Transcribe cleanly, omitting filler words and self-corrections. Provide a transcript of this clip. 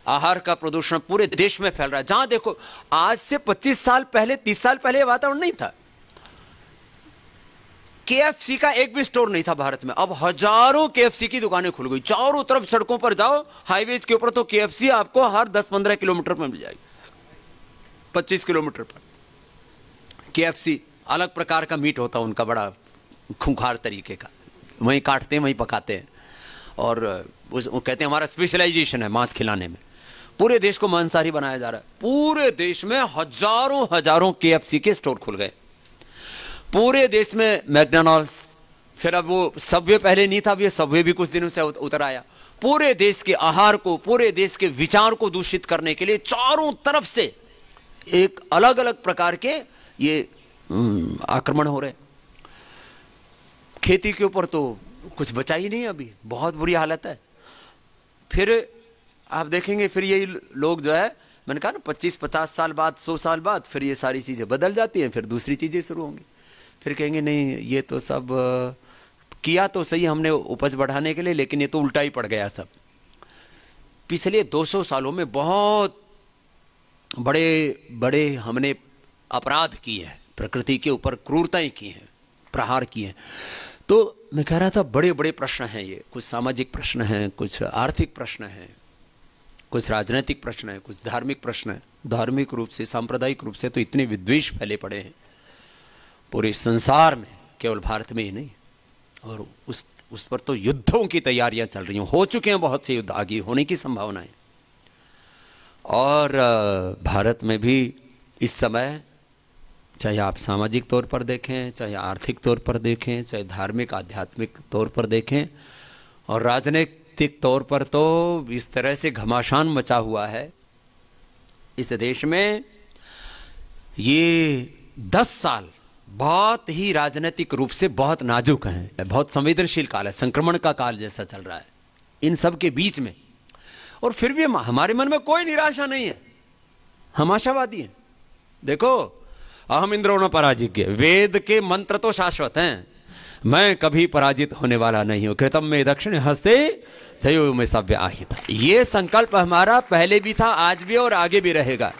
आहार का प्रदूषण पूरे देश में फैल रहा है। जहां देखो, आज से 25 साल पहले, 30 साल पहले वातावरण नहीं था। केएफसी का एक भी स्टोर नहीं था भारत में, अब हजारों केएफसी की दुकानें खुल गई। चारों तरफ सड़कों पर जाओ, हाईवेज के ऊपर तो केएफसी आपको हर 10-15 किलोमीटर पर मिल जाएगी, 25 किलोमीटर पर। केएफसी अलग प्रकार का मीट होता है उनका, बड़ा खूंखार तरीके का, वहीं काटते हैं वहीं पकाते हैं, और वो कहते हैं हमारा स्पेशलाइजेशन है मांस खिलाने में। पूरे देश को मांसाहारी बनाया जा रहा है। पूरे देश में हजारों हजारों केएफसी के स्टोर खुल गए, पूरे देश में मैकडॉनल्ड्स, फिर अब वो सबवे पहले नहीं था, अब ये सबवे भी कुछ दिनों से उतर आया। पूरे देश के आहार को, पूरे देश के विचार को दूषित करने के लिए चारों तरफ से एक अलग अलग प्रकार के ये आक्रमण हो रहे। खेती के ऊपर तो कुछ बचा ही नहीं, अभी बहुत बुरी हालत है। फिर आप देखेंगे, फिर यही लोग जो है, मैंने कहा ना 25-50 साल बाद, 100 साल बाद फिर ये सारी चीजें बदल जाती हैं, फिर दूसरी चीजें शुरू होंगी। फिर कहेंगे नहीं, ये तो सब किया तो सही हमने उपज बढ़ाने के लिए, लेकिन ये तो उल्टा ही पड़ गया सब। पिछले 200 सालों में बहुत बड़े बड़े हमने अपराध किए हैं, प्रकृति के ऊपर क्रूरताएं की हैं, प्रहार किए हैं। तो मैं कह रहा था बड़े बड़े प्रश्न हैं ये, कुछ सामाजिक प्रश्न हैं, कुछ आर्थिक प्रश्न हैं, कुछ राजनीतिक प्रश्न हैं, कुछ धार्मिक प्रश्न हैं। धार्मिक रूप से, सांप्रदायिक रूप से तो इतने विद्वेष फैले पड़े हैं पूरे संसार में, केवल भारत में ही नहीं। और उस पर तो युद्धों की तैयारियां चल रही हैं, हो चुके हैं बहुत से युद्ध, आगे होने की संभावना है। और भारत में भी इस समय, चाहे आप सामाजिक तौर पर देखें, चाहे आर्थिक तौर पर देखें, चाहे धार्मिक आध्यात्मिक तौर पर देखें, और राजनीतिक तौर पर तो इस तरह से घमासान मचा हुआ है इस देश में। ये 10 साल बहुत ही राजनीतिक रूप से बहुत नाजुक हैं, बहुत संवेदनशील काल है, संक्रमण का काल जैसा चल रहा है इन सब के बीच में। और फिर भी हमारे मन में कोई निराशा नहीं है, हम आशावादी हैं। देखो, अहम इंद्रो न पराजिज्ञ, वेद के मंत्र तो शाश्वत हैं, मैं कभी पराजित होने वाला नहीं हूं। कृतम में दक्षिण हस्ते जयो में सव्य आहिता, ये संकल्प हमारा पहले भी था, आज भी और आगे भी रहेगा।